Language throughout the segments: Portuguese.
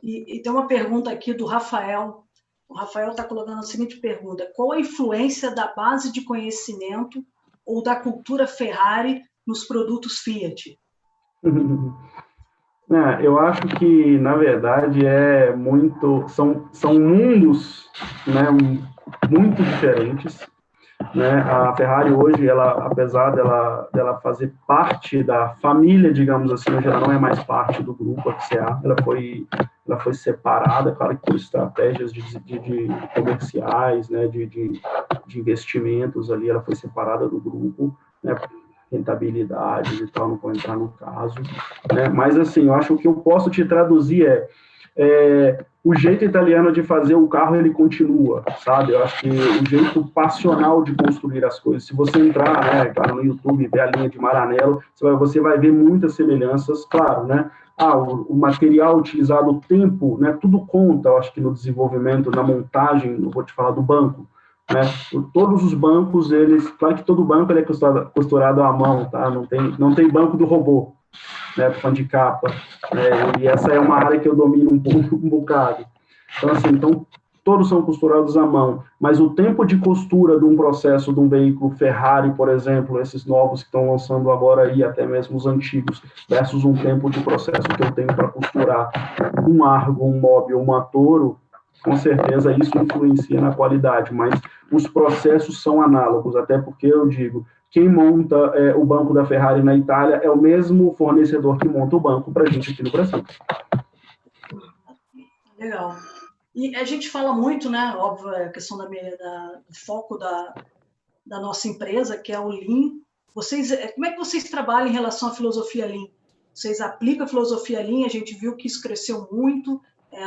E tem uma pergunta aqui do Rafael. O Rafael está colocando a seguinte pergunta: qual a influência da base de conhecimento ou da cultura Ferrari nos produtos Fiat? Eu acho que, na verdade, são mundos, né, muito diferentes. Né? A Ferrari hoje, apesar dela fazer parte da família, digamos assim, hoje ela não é mais parte do grupo FCA, ela foi separada, claro que por estratégias de comerciais, né, de investimentos ali, ela foi separada do grupo, né, rentabilidades e tal, não vou entrar no caso, né? Mas assim, eu acho que o que eu posso te traduzir o jeito italiano de fazer o carro, ele continua, sabe? Eu acho que o jeito passional de construir as coisas, se você entrar, né, claro, no YouTube e ver a linha de Maranello, você vai ver muitas semelhanças, claro, né? O material utilizado, o tempo, né, tudo conta, eu acho que no desenvolvimento, na montagem, não vou te falar do banco, né? Todos os bancos, claro que todo banco ele é costurado à mão, tá? Não tem banco do robô, né, fã de capa, né, e essa é uma área que eu domino um bocado. Então, assim, todos são costurados à mão, mas o tempo de costura de um processo de um veículo Ferrari, por exemplo, esses novos que estão lançando agora aí, até mesmo os antigos, versus um tempo de processo que eu tenho para costurar um Argo, um Móvel, uma Toro, com certeza isso influencia na qualidade, mas os processos são análogos, até porque eu digo, quem monta o banco da Ferrari na Itália é o mesmo fornecedor que monta o banco para a gente aqui no Brasil. Legal. E a gente fala muito, né, óbvio, a questão do foco da nossa empresa, que é o Lean. Como é que vocês trabalham em relação à filosofia Lean? Vocês aplicam a filosofia Lean? A gente viu que isso cresceu muito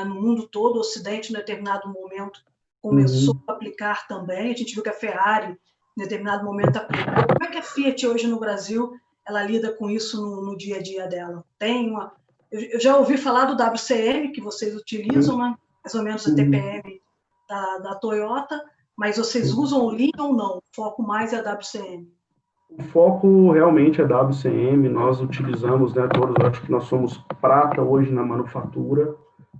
no mundo todo. O Ocidente, em determinado momento, começou a aplicar também. A gente viu que a Ferrari, em determinado momento, aplicou. Como é que a Fiat, hoje no Brasil, ela lida com isso no dia a dia dela? Eu já ouvi falar do WCM, que vocês utilizam, né? Mais ou menos a TPM da Toyota, mas vocês usam o Lean ou não? O foco mais é a WCM? O foco realmente é WCM, nós utilizamos, né, todos, acho que nós somos prata hoje na manufatura,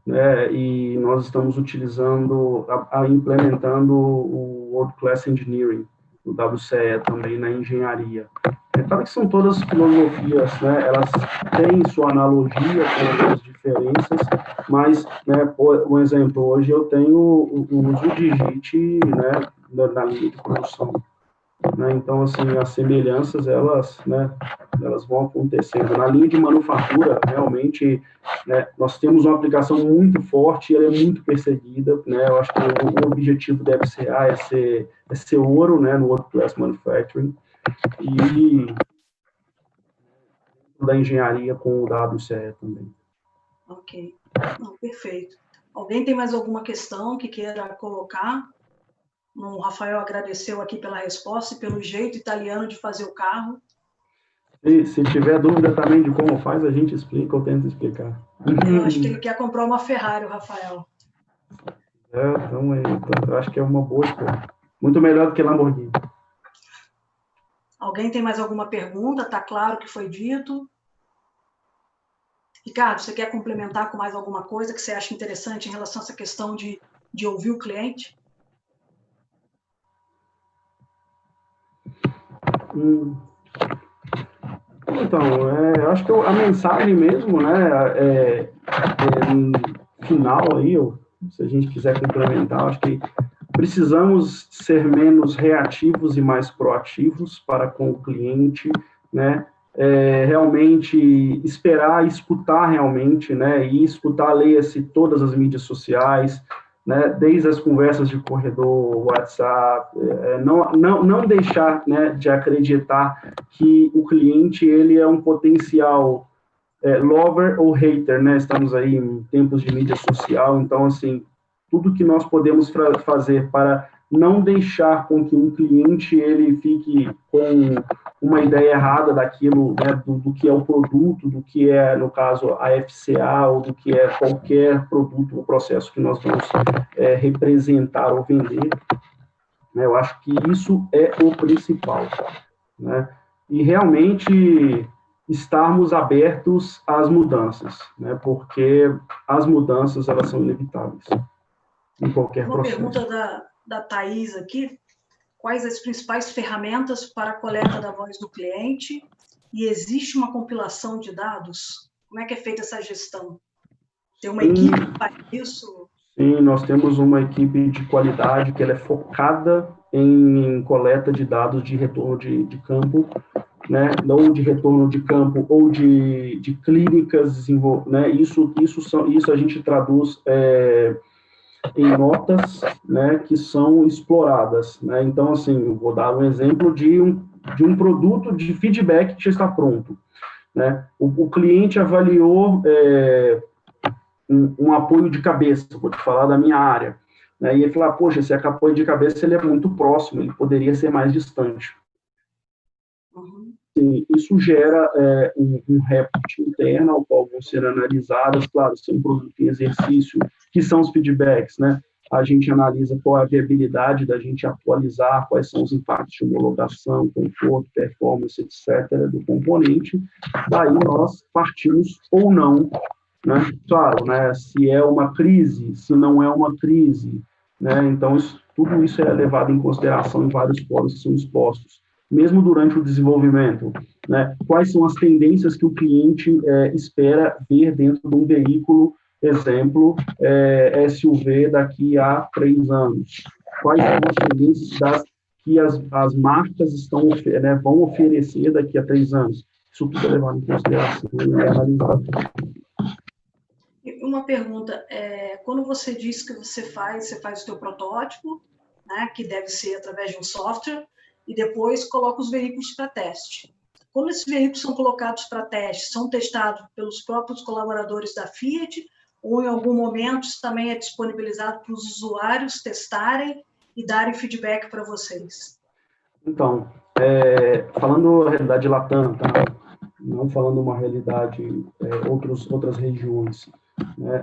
né, e nós estamos utilizando, implementando o World Class Engineering, o WCE também na engenharia. É claro que são todas filosofias, né, elas têm sua analogia com as diferenças, mas, né, por um exemplo, hoje eu tenho o uso de JIT, né, na linha de produção. Né? Então, assim, as semelhanças, elas vão acontecendo. Na linha de manufatura, realmente, né, nós temos uma aplicação muito forte e ela é muito perseguida. Né? Eu acho que o objetivo da FCA é ser ouro, né, no World Class Manufacturing e da engenharia com o WCE também. Ok. Não, perfeito. Alguém tem mais alguma questão que queira colocar? O Rafael agradeceu aqui pela resposta e pelo jeito italiano de fazer o carro. Se tiver dúvida também de como faz, a gente explica ou tenta explicar. Eu acho que ele quer comprar uma Ferrari, o Rafael. Então, eu acho que é uma boa escolha. Muito melhor do que Lamborghini. Alguém tem mais alguma pergunta? Está claro o que foi dito? Ricardo, você quer complementar com mais alguma coisa que você acha interessante em relação a essa questão de ouvir o cliente? Então, eu acho que a mensagem mesmo, né, final aí, se a gente quiser complementar, acho que precisamos ser menos reativos e mais proativos para com o cliente, né, realmente esperar, escutar realmente, né, e escutar, leia-se todas as mídias sociais, né, desde as conversas de corredor, WhatsApp, não deixar, né, de acreditar que o cliente ele é um potencial lover ou hater, né? Estamos aí em tempos de mídia social, então assim tudo que nós podemos fazer para não deixar com que um cliente ele fique com uma ideia errada daquilo, né, do que é o produto, do que é, no caso, a FCA, ou do que é qualquer produto ou processo que nós vamos representar ou vender. Né, eu acho que isso é o principal. Né? E realmente estarmos abertos às mudanças, né? Porque as mudanças, elas são inevitáveis em qualquer processo. Uma pergunta da Thais aqui: quais as principais ferramentas para a coleta da voz do cliente? E existe uma compilação de dados? Como é que é feita essa gestão? Tem uma equipe para isso? Sim, nós temos uma equipe de qualidade que ela é focada em coleta de dados de retorno de campo, né? Ou de retorno de campo, ou de clínicas, né? Isso a gente traduz em notas, né, que são exploradas, né? Então, assim, eu vou dar um exemplo de um produto de feedback que já está pronto, né? O cliente avaliou um apoio de cabeça, vou te falar da minha área, né? E ele falou, poxa, esse apoio de cabeça ele é muito próximo, ele poderia ser mais distante. Sim, isso gera um report interno, ao qual vão ser analisadas, claro, se é um produto em exercício, que são os feedbacks, né? A gente analisa qual é a viabilidade da gente atualizar, quais são os impactos de homologação, conforto, performance, etc., do componente. Daí nós partimos ou não, né? Claro, né? Se é uma crise, se não é uma crise, né? Então, tudo isso é levado em consideração em vários fóruns que são expostos, mesmo durante o desenvolvimento, né? Quais são as tendências que o cliente espera ver dentro de um veículo, exemplo, SUV daqui a 3 anos? Quais são as tendências que as marcas vão oferecer daqui a 3 anos? Isso tudo é levado em consideração e é analisado. Uma pergunta, quando você diz que você faz o teu protótipo, né, que deve ser através de um software, e depois coloca os veículos para teste. Quando esses veículos são colocados para teste, são testados pelos próprios colaboradores da Fiat, ou em algum momento isso também é disponibilizado para os usuários testarem e darem feedback para vocês? Então, falando a realidade Latam, tá? Não falando uma realidade outras regiões, né?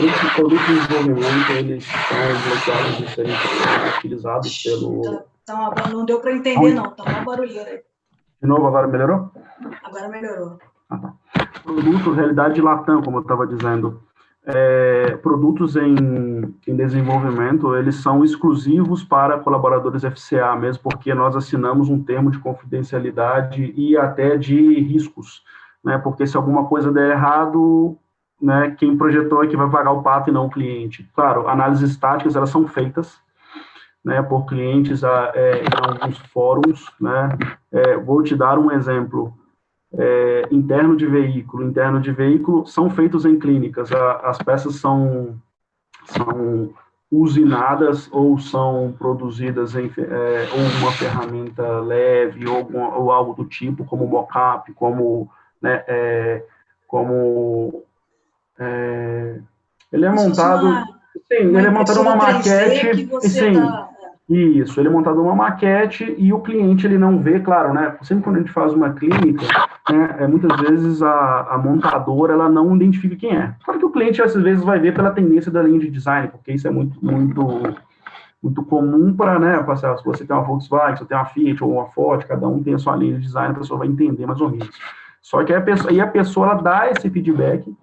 Esses produtos de desenvolvimento, eles são bloqueados de serem utilizados pelo... Não deu para entender, não. Está uma barulheira aí. De novo, agora melhorou? Agora melhorou. Tá. Produtos, realidade Latam, como eu estava dizendo, produtos em desenvolvimento, eles são exclusivos para colaboradores FCA, mesmo porque nós assinamos um termo de confidencialidade e até de riscos, né? Porque se alguma coisa der errado, né, quem projetou é que vai pagar o pato e não o cliente. Claro, análises estáticas, elas são feitas, né, por clientes em alguns fóruns, né? Vou te dar um exemplo. Interno de veículo são feitos em clínicas. As peças são usinadas ou são produzidas em ou uma ferramenta leve ou algo do tipo, como mockup, como, né, ele é montado... Sim, ele é montado uma maquete, sim, isso, ele é montado uma maquete e o cliente, ele não vê, claro, né, sempre quando a gente faz uma clínica, né, muitas vezes a montadora, ela não identifica quem é. Claro que o cliente, às vezes, vai ver pela tendência da linha de design, porque isso é muito comum para, né, se você tem uma Volkswagen, se você tem uma Fiat ou uma Ford, cada um tem a sua linha de design, a pessoa vai entender mais ou menos. Só que a pessoa ela dá esse feedback,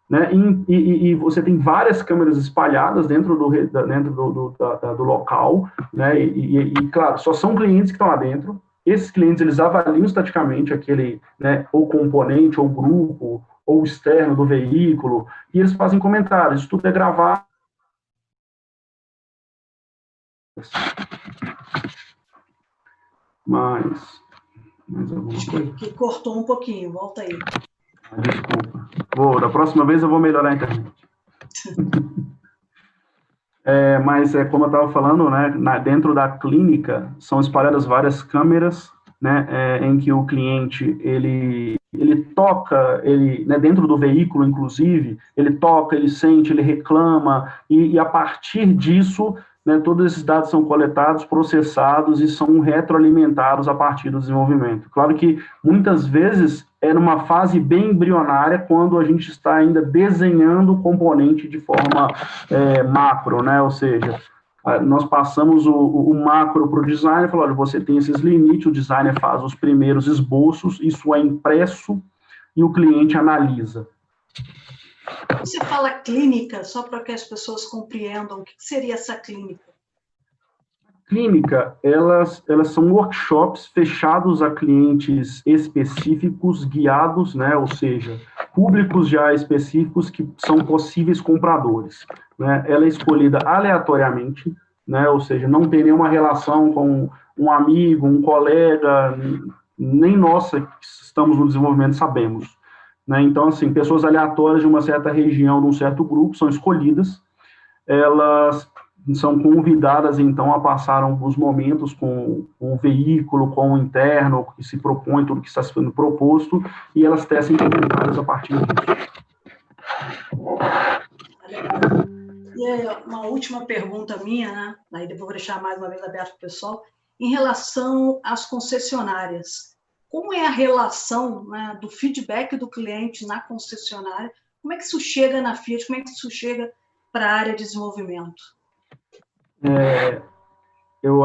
né, e você tem várias câmeras espalhadas dentro do local, né, e, claro, só são clientes que estão lá dentro. Esses clientes, eles avaliam estaticamente aquele, né, ou componente, ou grupo, ou externo do veículo, e eles fazem comentários. Isso tudo é gravado. Mais alguma coisa? Que cortou um pouquinho, volta aí. Desculpa. Da próxima vez eu vou melhorar a internet. Mas, como eu estava falando, né, dentro da clínica, são espalhadas várias câmeras, né, em que o cliente, ele toca, né, dentro do veículo, inclusive, ele toca, ele sente, ele reclama, e a partir disso, né, todos esses dados são coletados, processados e são retroalimentados a partir do desenvolvimento. Claro que, muitas vezes, é numa fase bem embrionária, quando a gente está ainda desenhando o componente de forma macro, né, ou seja, nós passamos o macro para o designer, falou, olha, você tem esses limites, o designer faz os primeiros esboços, isso é impresso e o cliente analisa. Você fala clínica, só para que as pessoas compreendam, o que seria essa clínica? Clínica, elas são workshops fechados a clientes específicos, guiados, né, ou seja, públicos já específicos que são possíveis compradores, né, ela é escolhida aleatoriamente, né, ou seja, não tem nenhuma relação com um amigo, um colega, nem nós que estamos no desenvolvimento sabemos, né, então, assim, pessoas aleatórias de uma certa região, de um certo grupo, são escolhidas, elas são convidadas, então, a passar alguns momentos com o veículo, com o interno, que se propõe, tudo que está sendo proposto, e elas tecem comentários a partir disso. E uma última pergunta minha, né? Aí depois vou deixar mais uma vez aberto para o pessoal, em relação às concessionárias. Como é a relação, né, do feedback do cliente na concessionária? Como é que isso chega na Fiat? Como é que isso chega para a área de desenvolvimento? Eu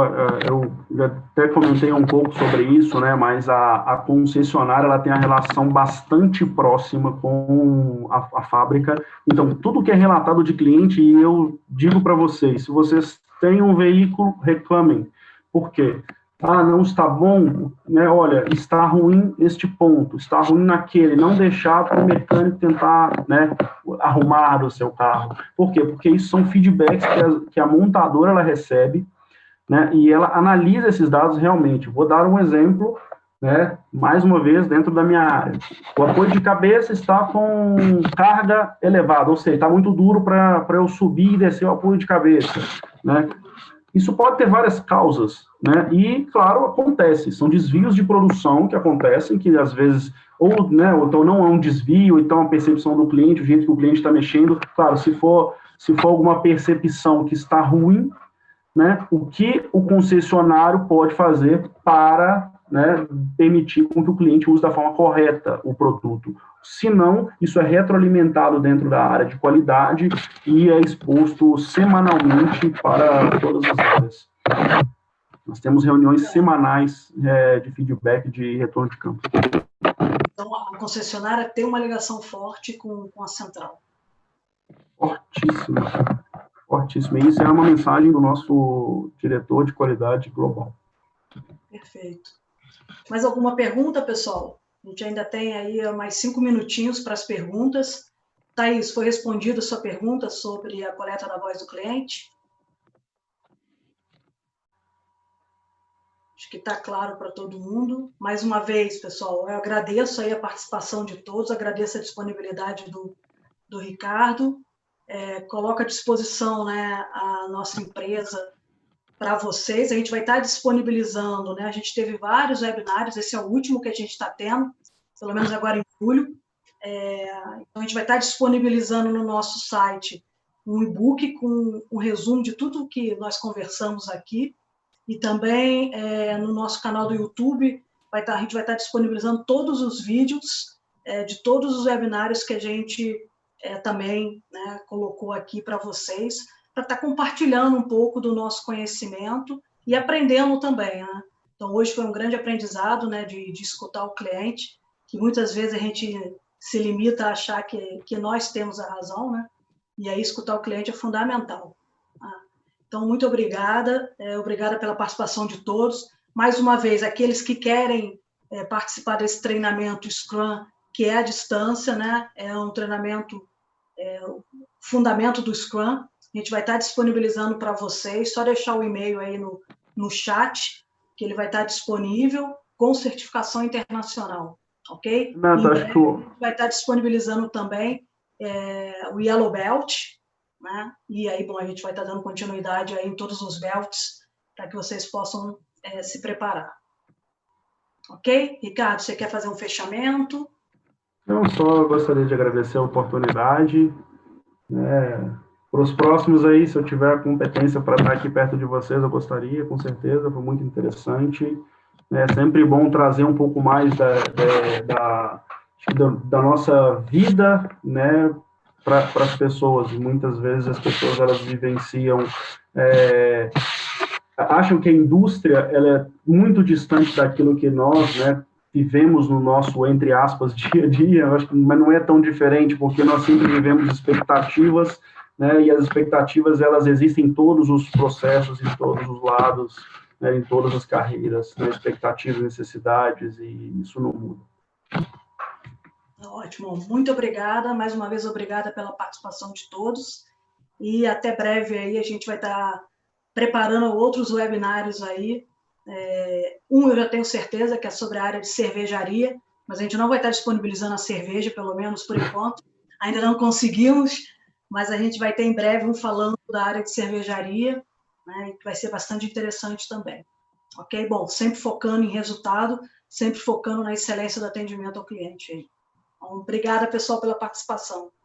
já até comentei um pouco sobre isso, né, mas a concessionária ela tem a relação bastante próxima com a fábrica. Então, tudo que é relatado de cliente, e eu digo para vocês, se vocês têm um veículo, reclamem. Por quê? Ah, não está bom, né, olha, está ruim este ponto, está ruim naquele, não deixar para o mecânico tentar, né, arrumar o seu carro. Por quê? Porque isso são feedbacks que a montadora ela recebe, né, e ela analisa esses dados realmente. Vou dar um exemplo, né, mais uma vez, dentro da minha área. O apoio de cabeça está com carga elevada, ou seja, está muito duro para eu subir e descer o apoio de cabeça, né. Isso pode ter várias causas, né, e, claro, acontece, são desvios de produção que acontecem, que às vezes, ou, né, ou então não é um desvio, então a percepção do cliente, o jeito que o cliente está mexendo, claro, se for alguma percepção que está ruim, né, o que o concessionário pode fazer para, né, permitir com que o cliente use da forma correta o produto. Se não, isso é retroalimentado dentro da área de qualidade e é exposto semanalmente para todas as áreas. Nós temos reuniões semanais de feedback de retorno de campo. Então, a concessionária tem uma ligação forte com a central. Fortíssima. Fortíssimo. E isso é uma mensagem do nosso diretor de qualidade global. Perfeito. Mais alguma pergunta, pessoal? A gente ainda tem aí mais 5 minutinhos para as perguntas. Thaís, foi respondida a sua pergunta sobre a coleta da voz do cliente? Acho que está claro para todo mundo. Mais uma vez, pessoal, eu agradeço aí a participação de todos, agradeço a disponibilidade do Ricardo. Coloco à disposição, né, a nossa empresa para vocês. A gente vai estar disponibilizando, né, a gente teve vários webinários, esse é o último que a gente está tendo, pelo menos agora em julho. Então, a gente vai estar disponibilizando no nosso site um e-book com um resumo de tudo que nós conversamos aqui, e também no nosso canal do YouTube, a gente vai estar disponibilizando todos os vídeos de todos os webinários que a gente também, né, colocou aqui para vocês, para estar compartilhando um pouco do nosso conhecimento e aprendendo também, né? Então, hoje foi um grande aprendizado, né, de escutar o cliente, que muitas vezes a gente se limita a achar que nós temos a razão, né? E aí escutar o cliente é fundamental. Tá? Então, muito obrigada, obrigada pela participação de todos. Mais uma vez, aqueles que querem participar desse treinamento Scrum, que é à distância, né? É um treinamento o fundamento do Scrum, a gente vai estar disponibilizando para vocês, só deixar o e-mail aí no chat, que ele vai estar disponível com certificação internacional, ok? Não, acho que a gente vai estar disponibilizando também o Yellow Belt, né? E aí, bom, a gente vai estar dando continuidade aí em todos os belts, para que vocês possam se preparar. Ok? Ricardo, você quer fazer um fechamento? Não, só gostaria de agradecer a oportunidade. Para os próximos aí, se eu tiver a competência para estar aqui perto de vocês, eu gostaria, com certeza, foi muito interessante. É sempre bom trazer um pouco mais da nossa vida, né, para as pessoas. E muitas vezes as pessoas elas vivenciam acham que a indústria ela é muito distante daquilo que nós, né, vivemos no nosso, entre aspas, dia a dia, mas não é tão diferente, porque nós sempre vivemos expectativas, né, e as expectativas, elas existem em todos os processos, em todos os lados, né, em todas as carreiras, né, expectativas, necessidades, e isso não muda. Ótimo, muito obrigada, mais uma vez obrigada pela participação de todos, e até breve aí a gente vai estar preparando outros webinários aí. Eu já tenho certeza que é sobre a área de cervejaria, mas a gente não vai estar disponibilizando a cerveja, pelo menos por enquanto. Ainda não conseguimos, mas a gente vai ter em breve um falando da área de cervejaria, né, que vai ser bastante interessante também. Ok? Bom, sempre focando em resultado, sempre focando na excelência do atendimento ao cliente. Então, obrigada, pessoal, pela participação.